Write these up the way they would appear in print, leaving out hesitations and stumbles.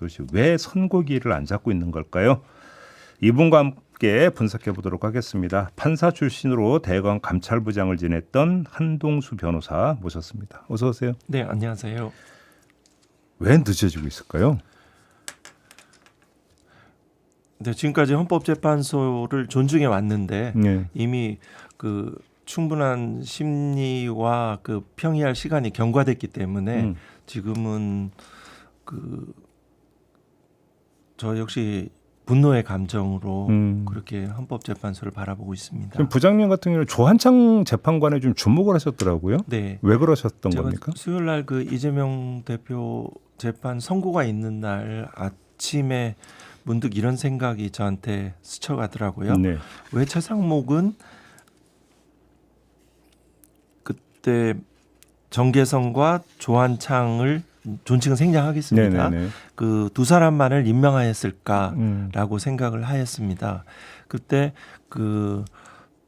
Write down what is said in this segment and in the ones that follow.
도대체 왜 선고기를 안 잡고 있는 걸까요? 이분과 함께 분석해 보도록 하겠습니다. 판사 출신으로 대검 감찰부장을 지냈던 한동수 변호사 모셨습니다. 어서 오세요. 네, 안녕하세요. 왜 늦어지고 있을까요? 네, 지금까지 헌법재판소를 존중해 왔는데 네. 이미 그 충분한 심리와 그 평이할 시간이 경과됐기 때문에 지금은 저 역시 분노의 감정으로 그렇게 헌법재판소를 바라보고 있습니다. 지금 부장님 같은 경우는 조한창 재판관에 좀 주목을 하셨더라고요. 네. 왜 그러셨던 제가 겁니까? 수요일 날 그 이재명 대표 재판 선고가 있는 날 아침에 문득 이런 생각이 저한테 스쳐가더라고요. 네. 왜 최상목은 그때 정계성과 조한창을 존칭은 생략하겠습니다. 네네네. 그 두 사람만을 임명하였을까라고 생각을 하였습니다. 그때 그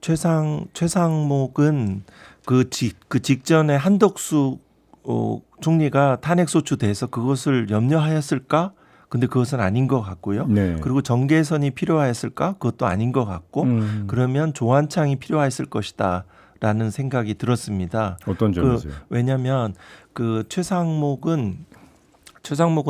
최상목은 그 직전에 한덕수 총리가 탄핵 소추돼서 그것을 염려하였을까? 근데 그것은 아닌 것 같고요. 네. 그리고 정계선이 필요하였을까? 그것도 아닌 것 같고 그러면 조한창이 필요했을 것이다라는 생각이 들었습니다. 어떤 점이세요? 왜냐하면 그 최상목은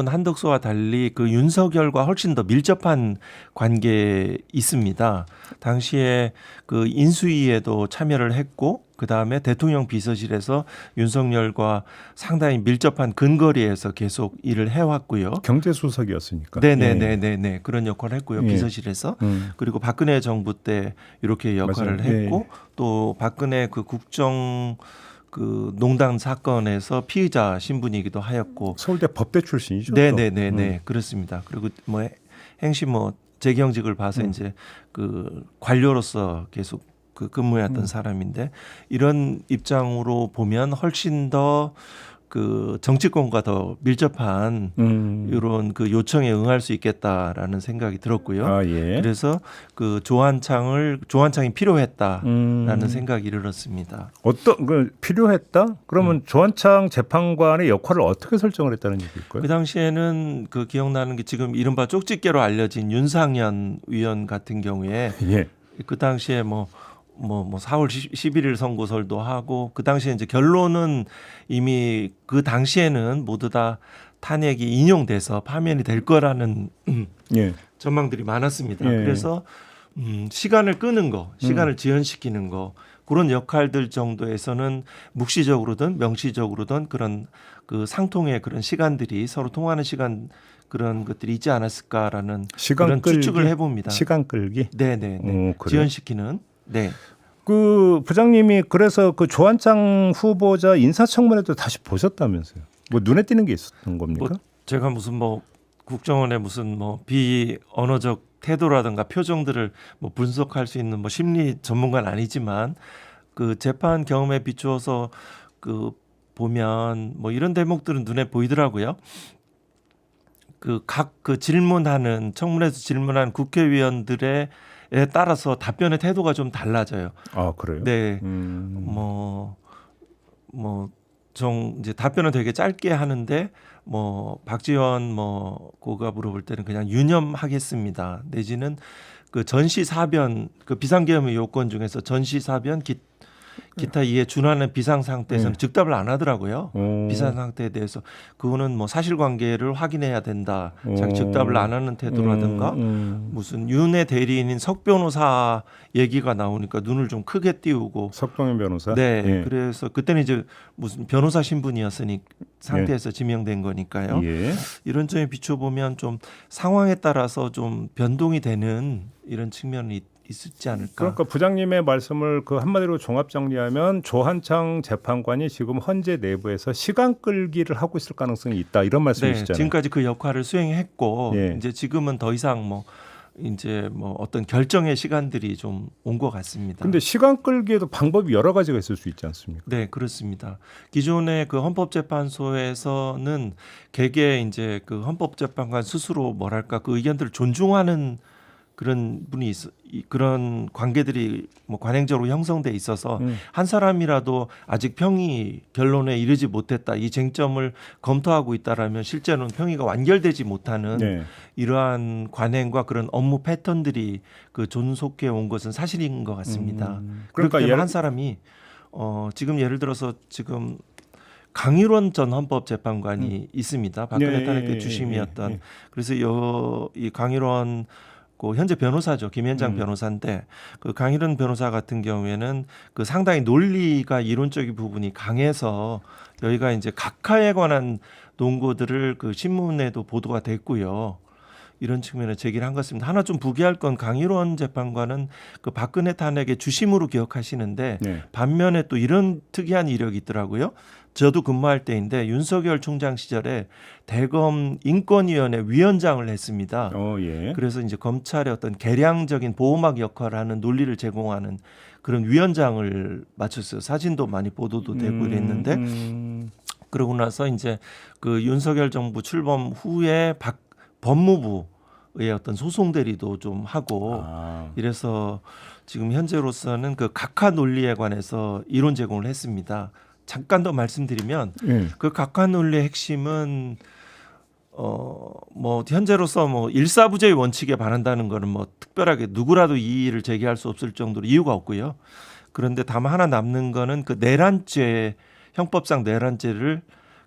한덕수와 달리 그 윤석열과 훨씬 더 밀접한 관계에 있습니다. 당시에 그 인수위에도 참여를 했고 그 다음에 대통령 비서실에서 윤석열과 상당히 밀접한 근거리에서 계속 일을 해왔고요. 경제수석이었으니까. 네네네네 그런 역할을 했고요. 예. 비서실에서 그리고 박근혜 정부 때 이렇게 역할을 맞아요. 했고 또 박근혜 그 국정 그 농단 사건에서 피의자 신분이기도 하였고 서울대 법대 출신이죠. 네네네네 그렇습니다. 그리고 뭐 행시 뭐 재경직을 봐서 이제 그 관료로서 계속 그 근무했던 사람인데 이런 입장으로 보면 훨씬 더 그 정치권과 더 밀접한 이런 그 요청에 응할 수 있겠다라는 생각이 들었고요. 아, 예. 그래서 그 조한창이 필요했다라는 생각이 이르렀습니다. 어떤 그 필요했다? 그러면 조한창 재판관의 역할을 어떻게 설정을 했다는 얘기일까요? 그 당시에는 그 기억나는 게 지금 이른바 쪽집게로 알려진 윤상현 위원 같은 경우에 예. 그 당시에 뭐 4월 11일 선고설도 하고 그 당시에 이제 결론은 이미 그 당시에는 모두 다 탄핵이 인용돼서 파면이 될 거라는 예. 전망들이 많았습니다. 예. 그래서 시간을 끄는 거, 시간을 지연시키는 거 그런 역할들 정도에서는 묵시적으로든 명시적으로든 그런 그 상통의 그런 시간들이 서로 통하는 시간 그런 것들이 있지 않았을까라는 그런 추측을 해봅니다. 시간 끌기. 네네. 지연시키는. 네. 그 부장님이 그래서 그 조한창 후보자 인사청문회도 다시 보셨다면서요? 뭐 눈에 띄는 게 있었던 겁니까? 뭐 제가 무슨 뭐 국정원의 무슨 뭐 비언어적 태도라든가 표정들을 뭐 분석할 수 있는 뭐 심리 전문가는 아니지만 그 재판 경험에 비추어서 그 보면 뭐 이런 대목들은 눈에 보이더라고요. 그 각 그 질문하는 청문회에서 질문한 국회의원들의 에 따라서 답변의 태도가 좀 달라져요. 아, 그래요? 네. 이제 답변은 되게 짧게 하는데 뭐 박지원 고가 물어볼 때는 그냥 유념하겠습니다. 내지는 그 전시사변 그 비상계엄의 요건 중에서 전시사변 기타 이에 준하는 비상 상태에서는 즉답을 안 하더라고요. 비상 상태에 대해서 그거는 뭐 사실관계를 확인해야 된다. 자기 즉답을 안 하는 태도라든가 무슨 윤의 대리인인 석 변호사 얘기가 나오니까 눈을 좀 크게 띄우고 석동현 변호사. 네, 예. 그래서 그때는 이제 무슨 변호사 신분이었으니 상태에서 지명된 거니까요. 예. 이런 점에 비춰보면 좀 상황에 따라서 좀 변동이 되는 이런 측면이 있지 않을까. 그러니까 부장님의 말씀을 그 한마디로 종합 정리하면 조한창 재판관이 지금 헌재 내부에서 시간 끌기를 하고 있을 가능성이 있다 이런 말씀이시잖아요. 네, 지금까지 그 역할을 수행했고 예. 이제 지금은 더 이상 이제 어떤 결정의 시간들이 좀 온 것 같습니다. 근데 시간 끌기에도 방법이 여러 가지가 있을 수 있지 않습니까? 네, 그렇습니다. 기존의 그 헌법재판소에서는 개개 이제 그 헌법재판관 스스로 뭐랄까 그 의견들을 존중하는 그런 분이 그런 관계들이 뭐 관행적으로 형성돼 있어서 한 사람이라도 아직 평의 결론에 이르지 못했다, 이 쟁점을 검토하고 있다라면 실제로는 평의가 완결되지 못하는 네. 이러한 관행과 그런 업무 패턴들이 그 존속해 온 것은 사실인 것 같습니다. 그렇기 때문에 한 사람이 지금 예를 들어서 지금 강일원 전 헌법재판관이 있습니다. 박근혜 탄핵 주심이었던. 그래서 이 강일원 현재 변호사죠. 김현장 변호사인데 그 강일원 변호사 같은 경우에는 그 상당히 논리가 이론적인 부분이 강해서 여기가 이제 각하에 관한 논고들을 그 신문에도 보도가 됐고요. 이런 측면에 제기를 한 것 같습니다. 하나 좀 부기할 건 강일원 재판관은 그 박근혜 탄핵의 주심으로 기억하시는데 반면에 또 이런 특이한 이력이 있더라고요. 저도 근무할 때인데 윤석열 총장 시절에 대검 인권위원회 위원장을 했습니다. 예. 그래서 이제 검찰의 어떤 개량적인 보호막 역할을 하는 논리를 제공하는 그런 위원장을 맡았어요. 사진도 많이 보도도 되고 이랬는데 그러고 나서 이제 그 윤석열 정부 출범 후에 법무부의 어떤 소송 대리도 좀 하고 이래서 지금 현재로서는 그 각하 논리에 관해서 이론 제공을 했습니다. 잠깐 더 말씀드리면 그 각하 논리의 핵심은 뭐 현재로서 뭐 일사부재의 원칙에 반한다는 거는 뭐 특별하게 누구라도 이의를 제기할 수 없을 정도로 이유가 없고요. 그런데 다만 하나 남는 거는 그 내란죄, 형법상 내란죄를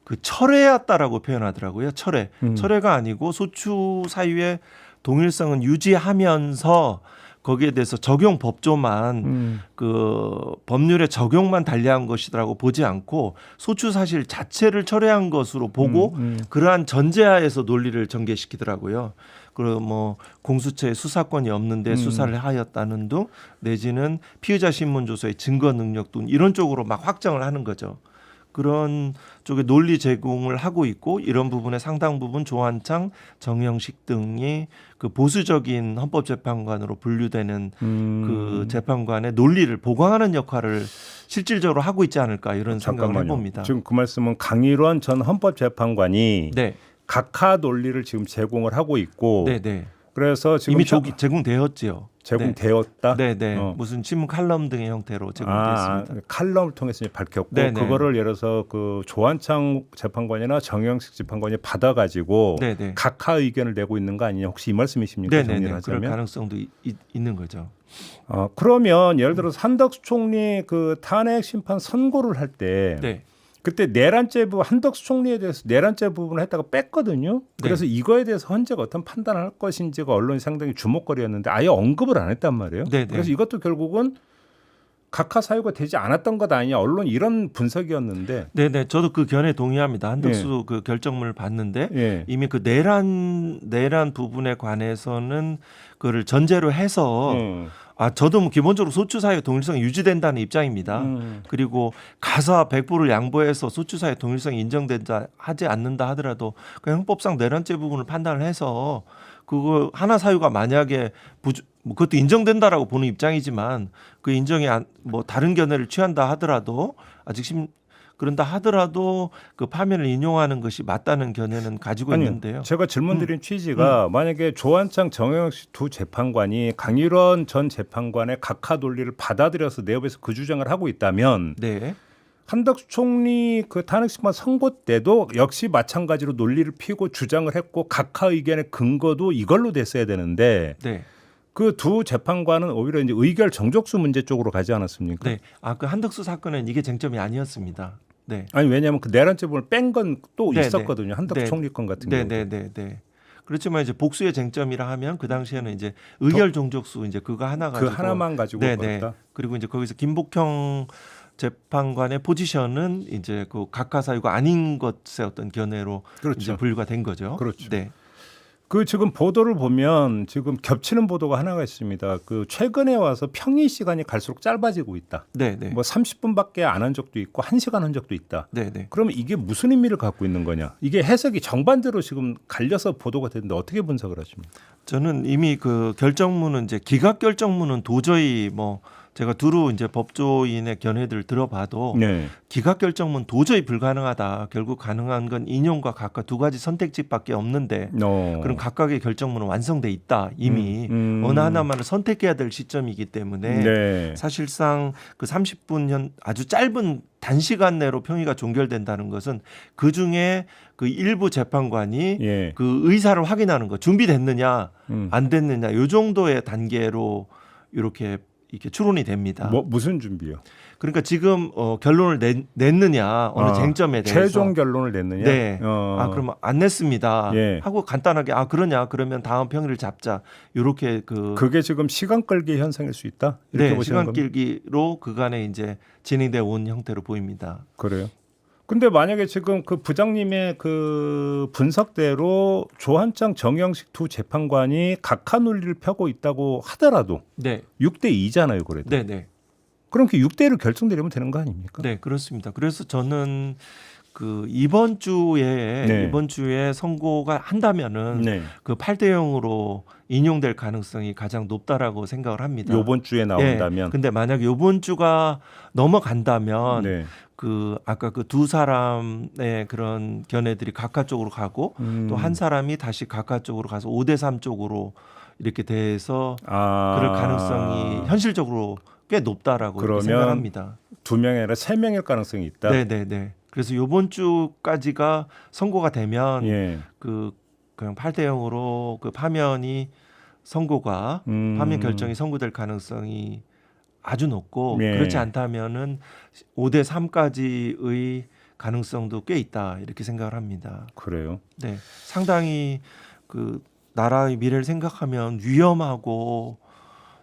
그 철회했다라고 표현하더라고요. 철회가 아니고 소추 사유의 동일성은 유지하면서 거기에 대해서 적용 법조만 그 법률의 적용만 달리한 것이라고 보지 않고 소추 사실 자체를 철회한 것으로 보고 그러한 전제하에서 논리를 전개시키더라고요. 그리고 뭐 공수처에 수사권이 없는데 수사를 하였다는 등 내지는 피의자 신문 조서의 증거 능력 등 이런 쪽으로 막 확정을 하는 거죠. 그런 쪽에 논리 제공을 하고 있고 이런 부분의 상당 부분 조한창, 정영식 등이 그 보수적인 헌법재판관으로 분류되는 그 재판관의 논리를 보강하는 역할을 실질적으로 하고 있지 않을까 이런 생각을 해봅니다. 지금 그 말씀은 강일원 전 헌법재판관이 각하 논리를 지금 제공을 하고 있고 그래서 지금 이미 제공되었지요. 제공되었다. 무슨 신문 칼럼 등의 형태로 제공됐습니다. 칼럼을 통해서 밝혔고 그거를 예를 들어서 그 조한창 재판관이나 정영식 재판관이 받아가지고 각하 의견을 내고 있는 거 아니냐 혹시 이 말씀이십니까? 그럴 가능성도 있는 거죠. 그러면 예를 들어서 한덕수 총리 그 탄핵 심판 선고를 할 때 그때 내란죄 한덕수 총리에 대해서 내란죄 부분을 했다가 뺐거든요. 그래서 이거에 대해서 헌재가 어떤 판단을 할 것인지가 언론이 상당히 주목거리였는데 아예 언급을 안 했단 말이에요. 그래서 이것도 결국은 각하 사유가 되지 않았던 것 아니냐. 언론 이런 분석이었는데. 저도 그 견해에 동의합니다. 한덕수 그 결정문을 봤는데 이미 그 내란 부분에 관해서는 그를 전제로 해서 저도 뭐 기본적으로 소추 사유의 동일성이 유지된다는 입장입니다. 그리고 가사 100%를 양보해서 소추 사유의 동일성이 인정된다 하지 않는다 하더라도 그 형법상 내란죄 부분을 판단을 해서 그거 하나 사유가 만약에 뭐 그것도 인정된다라고 보는 입장이지만 그 인정이 뭐 다른 견해를 취한다 하더라도 그런다 하더라도 그 파면을 인용하는 것이 맞다는 견해는 가지고 있는데요. 제가 질문드린 취지가 만약에 조한창, 정영식 두 재판관이 강일원 전 재판관의 각하 논리를 받아들여서 내업에서 그 주장을 하고 있다면 한덕수 총리 그 탄핵심판 선고 때도 역시 마찬가지로 논리를 피고 주장을 했고 각하 의견의 근거도 이걸로 됐어야 되는데 그 두 재판관은 오히려 이제 의결 정족수 문제 쪽으로 가지 않았습니까? 그 한덕수 사건은 이게 쟁점이 아니었습니다. 아니 왜냐하면 그 내란죄 부분을 뺀 건 또 있었거든요. 한덕수 총리 건 같은 경우. 그렇지만 이제 복수의 쟁점이라 하면 그 당시에는 이제 의결 종족수 이제 그거 하나 가지고 그 하나만 가지고 그렇다. 그리고 이제 거기서 김복형 재판관의 포지션은 이제 그 각하 사유가 아닌 것의 어떤 견해로 이제 분류가 된 거죠. 그 지금 보도를 보면 지금 겹치는 보도가 하나가 있습니다. 그 최근에 와서 평의 시간이 갈수록 짧아지고 있다. 뭐 30분밖에 안 한 적도 있고 1시간 한 적도 있다. 그러면 이게 무슨 의미를 갖고 있는 거냐? 이게 해석이 정반대로 지금 갈려서 보도가 됐는데 어떻게 분석을 하십니까? 저는 이미 그 결정문은 이제 기각 결정문은 도저히 뭐 제가 두루 이제 법조인의 견해들을 들어봐도 네. 기각 결정문 도저히 불가능하다. 결국 가능한 건 인용과 각각 두 가지 선택지밖에 없는데 그럼 각각의 결정문은 완성돼 있다. 이미 어느 하나만을 선택해야 될 시점이기 때문에 네. 사실상 그 30분 아주 짧은 단시간 내로 평의가 종결된다는 것은 그 중에 그 일부 재판관이 예. 그 의사를 확인하는 거 준비됐느냐 안 됐느냐 요 정도의 단계로 이렇게 추론이 됩니다. 무슨 준비요? 그러니까 지금 결론을 냈느냐 어느 쟁점에 대해서 최종 결론을 냈느냐? 네. 그러면 안 냈습니다. 예. 하고 간단하게 그러냐 그러면 다음 평일을 잡자. 이렇게 그게 지금 시간 끌기 현상일 수 있다. 이렇게 네, 보시는 시간 겁니까? 끌기로 그간에 이제 진행돼 온 형태로 보입니다. 그래요. 근데 만약에 지금 그 부장님의 그 분석대로 조한창, 정영식 두 재판관이 각하 논리를 펴고 있다고 하더라도 네, 6대 2잖아요, 그래도. 네, 네. 그럼 그 6대 1을 결정내리면 되는 거 아닙니까? 네, 그렇습니다. 그래서 저는 그 이번 주에 선고가 한다면은 네. 그 8대 0으로 인용될 가능성이 가장 높다라고 생각을 합니다. 요번 주에 나온다면. 근데 만약 요번 주가 넘어간다면 네. 그 아까 그 두 사람의 그런 견해들이 각하 쪽으로 가고 또 한 사람이 다시 각하 쪽으로 가서 5대 3 쪽으로 이렇게 돼서 그럴 가능성이 현실적으로 꽤 높다라고 그러면 생각합니다. 2명이 아니라 3명일 가능성이 있다. 네, 네, 네. 그래서 요번 주까지가 선고가 되면 예. 그냥 8대 0으로 그 파면이 선고가 파면 결정이 선고될 가능성이 아주 높고 예. 그렇지 않다면은 5대 3까지의 가능성도 꽤 있다 이렇게 생각을 합니다. 그래요. 네, 상당히 그 나라의 미래를 생각하면 위험하고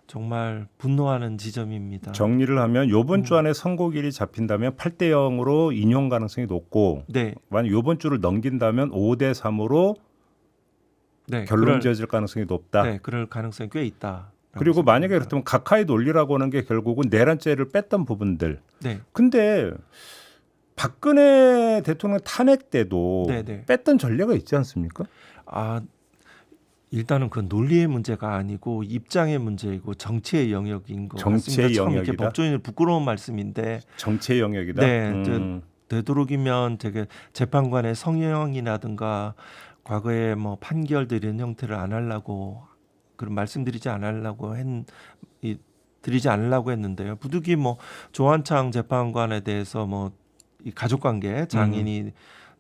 정말 분노하는 지점입니다. 정리를 하면 요번 주 안에 선고일이 잡힌다면 8대 0으로 인용 가능성이 높고 네, 만약 요번 주를 넘긴다면 5대 3으로 네, 결론 지어질 가능성이 높다. 네, 그럴 가능성이 꽤 있다. 그리고 만약에 그렇다면 각하의 논리라고 하는 게 결국은 내란죄를 뺐던 부분들. 네, 근데 박근혜 대통령 탄핵 때도 네, 네. 뺐던 전례가 있지 않습니까? 일단은 그 논리의 문제가 아니고 입장의 문제이고 정치의 영역인 것 정치의 같습니다. 참 이렇게 영역이다? 법조인을 부끄러운 말씀인데 정치의 영역이다. 네, 되도록이면 되게 재판관의 성형이라든가 과거에 뭐 판결들 이런 형태를 안 하려고 그런 말씀드리지 않으려고 드리지 않으려고 했는데요. 부득이 뭐 조한창 재판관에 대해서 뭐 이 가족관계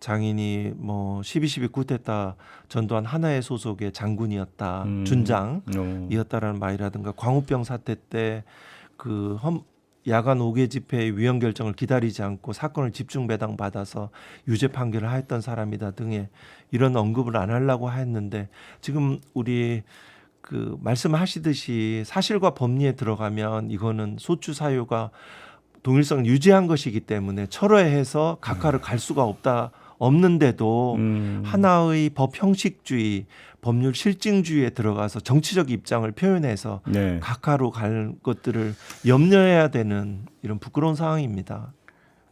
장인이 뭐 12.12 쿠데타 전두환 하나의 소속의 장군이었다, 준장이었다라는 말이라든가 광우병 사태 때 그 야간 5개 집회 위헌 결정을 기다리지 않고 사건을 집중 배당 받아서 유죄 판결을 하였던 사람이다 등의 이런 언급을 안 하려고 했는데 지금 우리 그 말씀하시듯이 사실과 법리에 들어가면 이거는 소추 사유가 동일성을 유지한 것이기 때문에 철회해서 각하를 갈 수가 없는데도 하나의 법 형식주의, 법률 실증주의에 들어가서 정치적 입장을 표현해서 네. 각하로 갈 것들을 염려해야 되는 이런 부끄러운 상황입니다.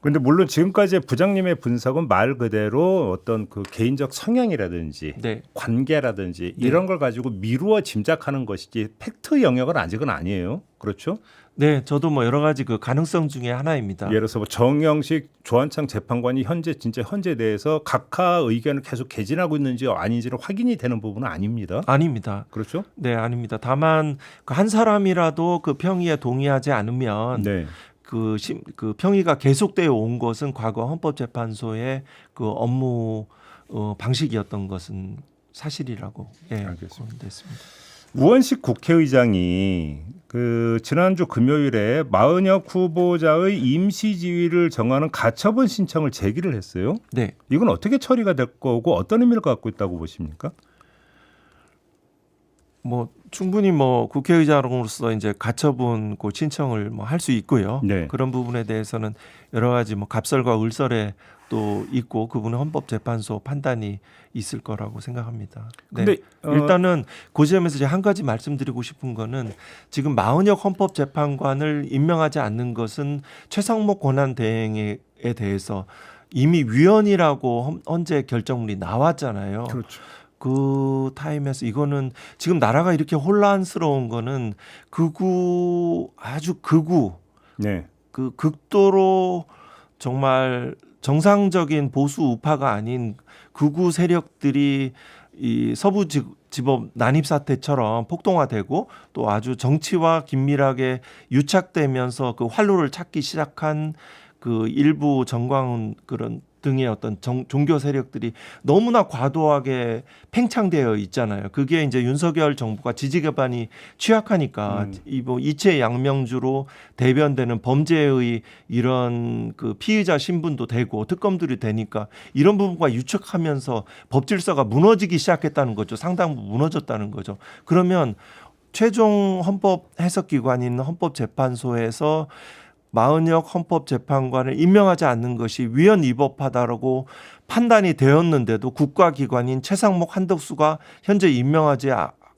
그런데 물론 지금까지의 부장님의 분석은 말 그대로 어떤 그 개인적 성향이라든지 네. 관계라든지 이런 걸 가지고 미루어 짐작하는 것이지 팩트 영역은 아직은 아니에요. 그렇죠? 네, 저도 뭐 여러 가지 그 가능성 중에 하나입니다. 예를 들어서 뭐 정영식, 조한창 재판관이 현재 대해서 각하 의견을 계속 개진하고 있는지 아닌지를 확인이 되는 부분은 아닙니다. 아닙니다. 그렇죠? 네, 아닙니다. 다만 그 한 사람이라도 그 평의에 동의하지 않으면 네. 그 평의가 계속되어 온 것은 과거 헌법재판소의 그 업무 방식이었던 것은 사실이라고 알겠습니다. 됐습니다. 우원식 국회의장이 그 지난주 금요일에 마은혁 후보자의 임시 지위를 정하는 가처분 신청을 제기를 했어요. 네. 이건 어떻게 처리가 될 거고 어떤 의미를 갖고 있다고 보십니까? 뭐 충분히 뭐 국회의장으로서 이제 가처분 그 신청을 뭐 할 수 있고요. 네. 그런 부분에 대해서는 여러 가지 뭐 갑설과 을설에 또 있고 그분의 헌법재판소 판단이 있을 거라고 생각합니다. 네. 근데 일단은 그 지점에서 제가 한 가지 말씀드리고 싶은 거는 지금 마은혁 헌법재판관을 임명하지 않는 것은 최상목 권한 대행에 대해서 이미 위헌이라고 헌재 결정문이 나왔잖아요. 그렇죠. 그 타임에서 이거는 지금 나라가 이렇게 혼란스러운 거는 아주 극우 네. 그 극도로 정말 정상적인 보수 우파가 아닌 극우 세력들이 이 서부지법 난입 사태처럼 폭동화되고 또 아주 정치와 긴밀하게 유착되면서 그 활로를 찾기 시작한 그 일부 정광훈 그런 등의 어떤 종교 세력들이 너무나 과도하게 팽창되어 있잖아요. 그게 이제 윤석열 정부가 지지 기반이 취약하니까 이 뭐 이체 양명주로 대변되는 범죄의 이런 그 피의자 신분도 되고 특검들이 되니까 이런 부분과 유착하면서 법 질서가 무너지기 시작했다는 거죠. 상당 부분 무너졌다는 거죠. 그러면 최종 헌법 해석기관인 헌법재판소에서 마은혁 헌법재판관을 임명하지 않는 것이 위헌 위법하다라고 판단이 되었는데도 국가기관인 최상목 한덕수가 현재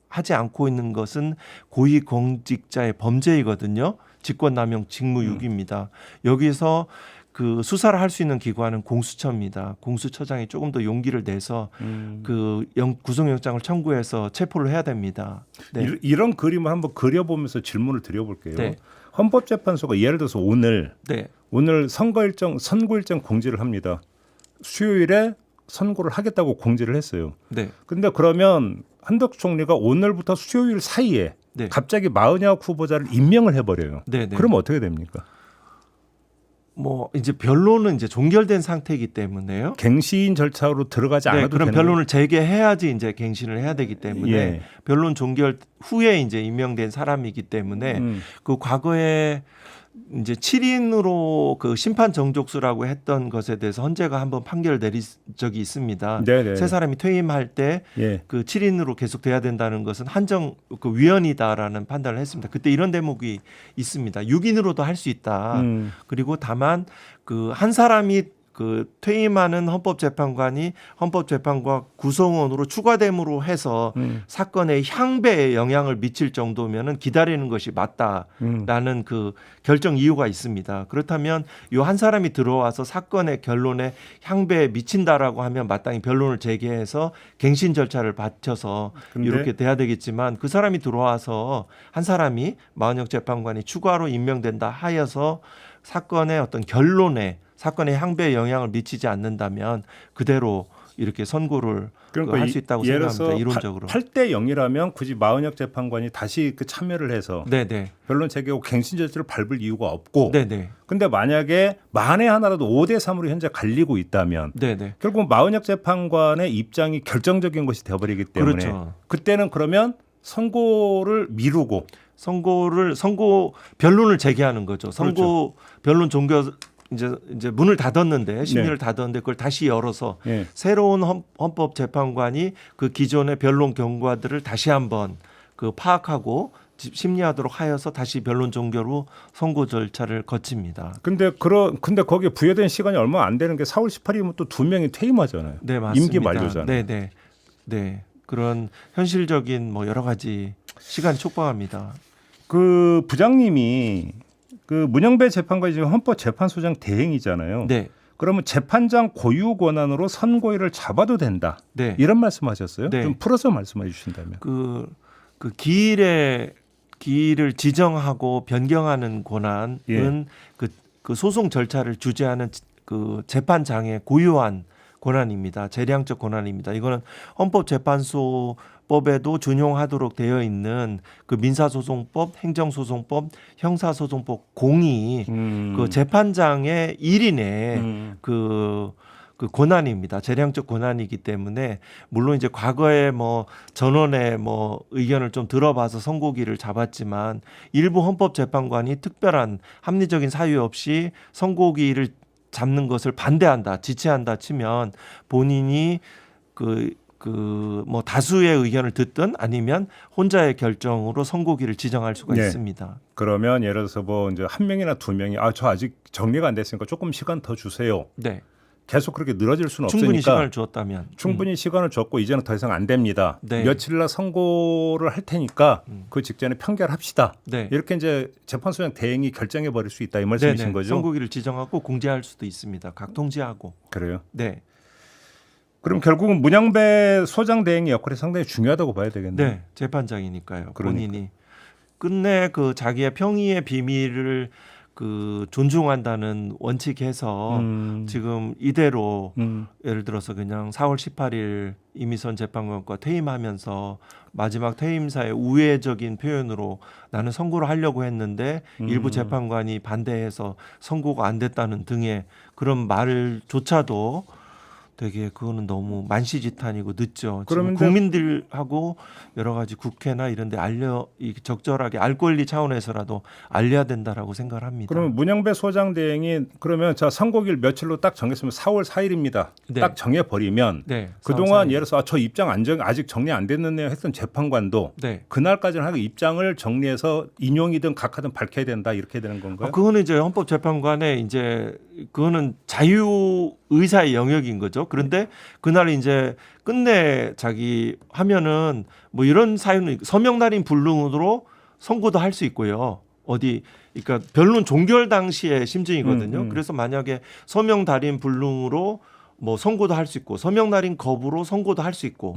하지 않고 있는 것은 고위공직자의 범죄이거든요. 직권남용 직무유기입니다. 여기서 그 수사를 할 수 있는 기관은 공수처입니다. 공수처장이 조금 더 용기를 내서 그 구속영장을 청구해서 체포를 해야 됩니다. 네. 이런 그림을 한번 그려보면서 질문을 드려볼게요. 네. 헌법재판소가 예를 들어서 오늘 네. 선고 일정 공지를 합니다. 수요일에 선고를 하겠다고 공지를 했어요. 네. 근데 그러면 한덕수 총리가 오늘부터 수요일 사이에 네. 갑자기 마은혁 후보자를 임명을 해버려요. 네. 네. 그럼 어떻게 됩니까? 뭐 이제 변론은 이제 종결된 상태이기 때문에요. 갱신 절차로 들어가지 네, 않아도 그럼 되는 변론을 재개해야지 이제 갱신을 해야 되기 때문에 예. 변론 종결 후에 이제 임명된 사람이기 때문에 그 과거에 이제 7인으로 그 심판 정족수라고 했던 것에 대해서 헌재가 한번 판결을 내린 적이 있습니다. 네네. 세 사람이 퇴임할 때 예. 그 7인으로 계속 돼야 된다는 것은 그 위헌이다라는 판단을 했습니다. 그때 이런 대목이 있습니다. 6인으로도 할 수 있다. 그리고 다만 그 한 사람이 그 퇴임하는 헌법재판관이 헌법재판관 구성원으로 추가됨으로 해서 사건의 향배에 영향을 미칠 정도면은 기다리는 것이 맞다라는 그 결정 이유가 있습니다. 그렇다면 이 한 사람이 들어와서 사건의 결론에 향배에 미친다라고 하면 마땅히 변론을 재개해서 갱신 절차를 받쳐서 근데? 이렇게 돼야 되겠지만 그 사람이 들어와서 한 사람이 마은혁 재판관이 추가로 임명된다 하여서 사건의 어떤 결론에 사건의 향배에 영향을 미치지 않는다면 그대로 이렇게 선고를 할 수 있다고 생각합니다. 이론적으로. 8대 0이라면 굳이 마은혁 재판관이 다시 그 참여를 해서 네네. 변론 재개하고 갱신 절차를 밟을 이유가 없고 네네. 근데 만약에 만에 하나라도 5대 3으로 현재 갈리고 있다면 네네. 결국 마은혁 재판관의 입장이 결정적인 것이 되어버리기 때문에 그렇죠. 그때는 그러면 선고를 미루고 선고 변론을 재개하는 거죠. 선고 변론 종결 이제 문을 닫았는데 심리를 닫았는데 그걸 다시 열어서 예. 새로운 헌법 재판관이 그 기존의 변론 경과들을 다시 한번 그 파악하고 심리하도록 하여서 다시 변론 종결 후 선고 절차를 거칩니다. 근데 거기에 부여된 시간이 얼마 안 되는 게 4월 18일이면 또 2명이 퇴임하잖아요. 네, 맞습니다. 임기 만료잖아요. 네. 네. 그런 현실적인 뭐 여러 가지 시간이 촉박합니다. 그 부장님이 그 문영배 재판관이 지금 헌법재판소장 대행이잖아요. 네. 그러면 재판장 고유 권한으로 선고일을 잡아도 된다. 네. 이런 말씀하셨어요? 네. 좀 풀어서 말씀해 주신다면. 그 기일을 지정하고 변경하는 권한은 예. 그 소송 절차를 주재하는 그 재판장의 고유한 권한입니다. 재량적 권한입니다. 이거는 헌법재판소법에도 준용하도록 되어 있는 그 민사소송법, 행정소송법, 형사소송법 공이 그 재판장의 일인의 그 권한입니다. 재량적 권한이기 때문에 물론 이제 과거에 뭐 전원의 뭐 의견을 좀 들어봐서 선고기를 잡았지만 일부 헌법재판관이 특별한 합리적인 사유 없이 선고기를 잡는 것을 반대한다, 지체한다 치면 본인이 뭐 다수의 의견을 듣든 아니면 혼자의 결정으로 선고기를 지정할 수가 네. 있습니다. 그러면 예를 들어서 뭐 이제 한 명이나 두 명이 저 아직 정리가 안 됐으니까 조금 시간 더 주세요. 네. 계속 그렇게 늘어질 수는 충분히 없으니까 시간을 주었다면 충분히 시간을 줬고 이제는 더 이상 안 됩니다. 네. 며칠날 선고를 할 테니까 그 직전에 판결합시다. 네. 이렇게 이제 재판소장 대행이 결정해 버릴 수 있다 이 말씀이신 거죠? 선고기를 지정하고 공지할 수도 있습니다. 각 통지하고. 그래요. 네. 그럼 결국은 문양배 소장 대행의 역할이 상당히 중요하다고 봐야 되겠네요. 네, 재판장이니까요. 그러니까. 본인이 끝내 그 자기의 평의의 비밀을 그 존중한다는 원칙에서 지금 이대로 예를 들어서 그냥 4월 18일 이미선 재판관과 퇴임하면서 마지막 퇴임사의 우회적인 표현으로 나는 선고를 하려고 했는데 일부 재판관이 반대해서 선고가 안 됐다는 등의 그런 말조차도 되게 그거는 너무 만시지탄이고 늦죠. 지금 그러면 국민들하고 여러 가지 국회나 이런 데 적절하게 알 권리 차원에서라도 알려야 된다라고 생각을 합니다. 그러면 문양배 소장 대행이 그러면 자 선고일 며칠로 딱 정했으면 4월 4일입니다. 네. 딱 정해 버리면 네, 그동안 4월 예를 들어서 저 입장 아직 정리 안 됐는데요 했던 재판관도 네. 그날까지는 하고 입장을 정리해서 인용이든 각하든 밝혀야 된다 이렇게 되는 건가요? 그거는 이제 헌법재판관의 이제 그거는 자유 의사의 영역인 거죠. 그런데 그날 이제 끝내 자기 하면은 뭐 이런 사유는 서명 날인 불능으로 선고도 할 수 있고요. 어디 그러니까 변론 종결 당시의 심증이거든요. 그래서 만약에 서명 달인 불능으로 뭐 선고도 할 수 있고 서명 날인 거부로 선고도 할 수 있고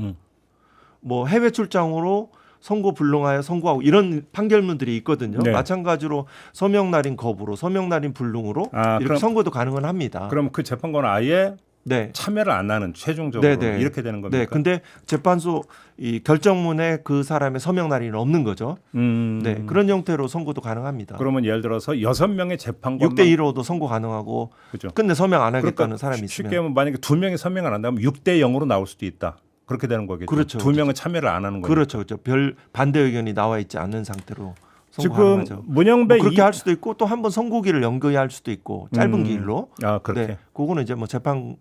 뭐 해외 출장으로 선고 불능하여 선고하고 이런 판결문들이 있거든요. 네. 마찬가지로 서명 날인 거부로 서명 날인 불능으로 이렇게 그럼, 선고도 가능은 합니다. 그럼 그 재판관은 아예 네. 참여를 안 하는 최종적으로 네. 이렇게 되는 겁니까? 네. 근데 재판소 이 결정문에 그 사람의 서명 날인은 없는 거죠. 네. 그런 형태로 선고도 가능합니다. 그러면 예를 들어서 6명의 재판관 6대 1로도 선고 가능하고 그죠. 끝내 서명 안 하겠다는 그러니까 사람이 쉽게 있으면 하면 만약에 2명이 서명을 안 한다면 6대 0으로 나올 수도 있다. 그렇게 되는 거겠죠. 그렇죠. 2명은 참여를 안 하는 거죠. 그렇죠. 별 반대 의견이 나와 있지 않은 상태로 선고 지금 가능하죠. 문양배 뭐 그렇게 할 수도 있고 또 한 번 선고기를 연기할 수도 있고 짧은 기일로. 그렇게. 네, 그거는 이제 뭐 재판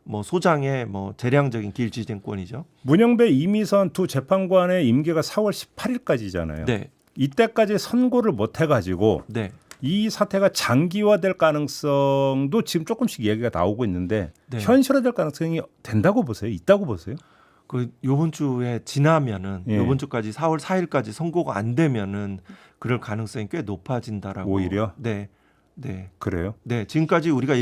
뭐 소장의 뭐 재량적인 기일지정권이죠. 문양배 이미선 두 재판관의 임기가 4월 18일까지잖아요. 네, 이때까지 선고를 못 해가지고 네, 이 사태가 장기화될 가능성도 지금 조금씩 얘기가 나오고 있는데 네. 현실화될 가능성이 된다고 보세요? 있다고 보세요? 그 요번 주에 지나면은 예. 요번 주까지 4월 4일까지 선고가 안 되면은 그럴 가능성이 꽤 높아진다라고. 오히려? 네, 네. 그래요? 네, 지금까지 우리가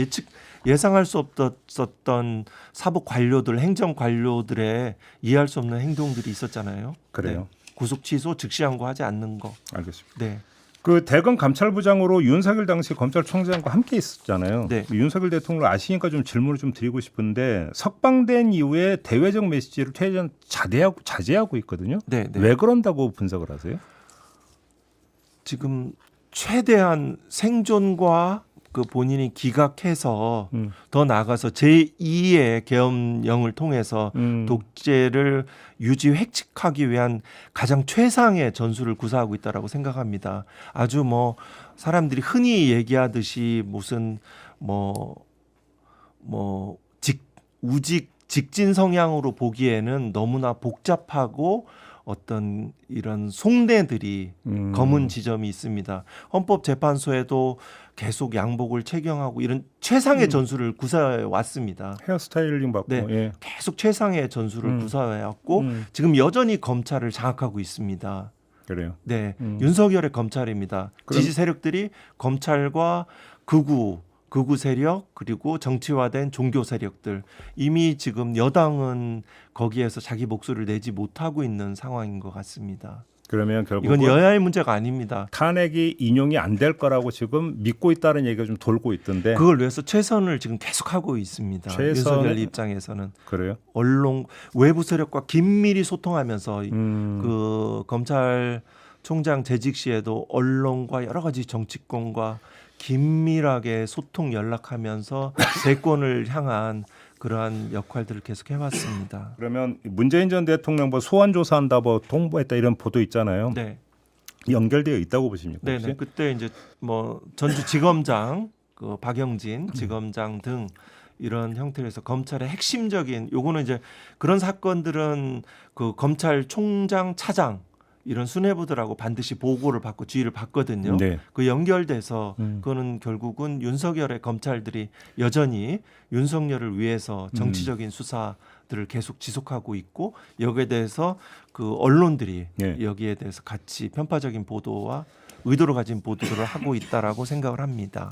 예상할 수 없었던 사법 관료들, 행정 관료들의 이해할 수 없는 행동들이 있었잖아요. 그래요. 네, 구속 취소 즉시 항고하지 않는 거. 알겠습니다. 네, 그 대검 감찰부장으로 윤석열 당시 검찰총장과 함께 있었잖아요. 네. 윤석열 대통령 아시니까 좀 질문을 좀 드리고 싶은데 석방된 이후에 대외적 메시지를 최대한 자제하고 있거든요. 네, 네. 왜 그런다고 분석을 하세요? 지금 최대한 생존과 그 본인이 기각해서 더 나아가서 제2의 계엄령을 통해서 독재를 획칙하기 위한 가장 최상의 전술을 구사하고 있다라고 생각합니다. 아주 뭐 사람들이 흔히 얘기하듯이 무슨 우직 직진 성향으로 보기에는 너무나 복잡하고 어떤 이런 속내들이 검은 지점이 있습니다. 헌법재판소에도 계속 양복을 착용하고 이런 최상의 전술을 구사해 왔습니다. 헤어스타일링 받고 네, 예. 계속 최상의 전술을 구사해 왔고 지금 여전히 검찰을 장악하고 있습니다. 그래요. 네, 윤석열의 검찰입니다. 지지 세력들이 검찰과 극우 세력 그리고 정치화된 종교 세력들 이미 지금 여당은 거기에서 자기 목소리를 내지 못하고 있는 상황인 것 같습니다. 그러면 결국 이건 여야의 문제가 아닙니다. 탄핵이 인용이 안 될 거라고 지금 믿고 있다는 얘기가 좀 돌고 있던데. 그걸 위해서 최선을 지금 계속하고 있습니다. 윤석열 입장에서는 그래요? 언론 외부 세력과 긴밀히 소통하면서 그 검찰총장 재직 시에도 언론과 여러 가지 정치권과 긴밀하게 소통 연락하면서 대권을 향한 그러한 역할들을 계속 해왔습니다. 그러면 문재인 전 대통령 뭐 소환 조사한다, 뭐 통보했다 이런 보도 있잖아요. 네, 연결되어 있다고 보십니까? 네, 혹시? 네. 그때 이제 뭐 전주지검장, 그 박영진 지검장 등 이런 형태에서 검찰의 핵심적인 요거는 이제 그런 사건들은 그 검찰총장 차장 이런 수뇌부들하고 반드시 보고를 받고 지휘를 받거든요. 네. 그 연결돼서 그거는 결국은 윤석열의 검찰들이 여전히 윤석열을 위해서 정치적인 수사들을 계속 지속하고 있고 여기에 대해서 그 언론들이 네. 여기에 대해서 같이 편파적인 보도와 의도를 가진 보도를 하고 있다라고 생각을 합니다.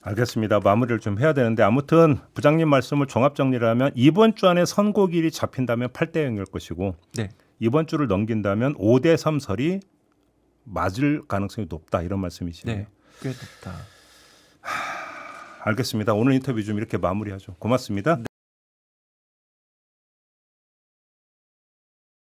알겠습니다. 마무리를 좀 해야 되는데 아무튼 부장님 말씀을 종합 정리를 하면 이번 주 안에 선고일이 잡힌다면 8대 0일 것이고 네. 이번 주를 넘긴다면 5대 3설이 맞을 가능성이 높다 이런 말씀이시네요. 네. 꽤 높다. 알겠습니다. 오늘 인터뷰 좀 이렇게 마무리하죠. 고맙습니다.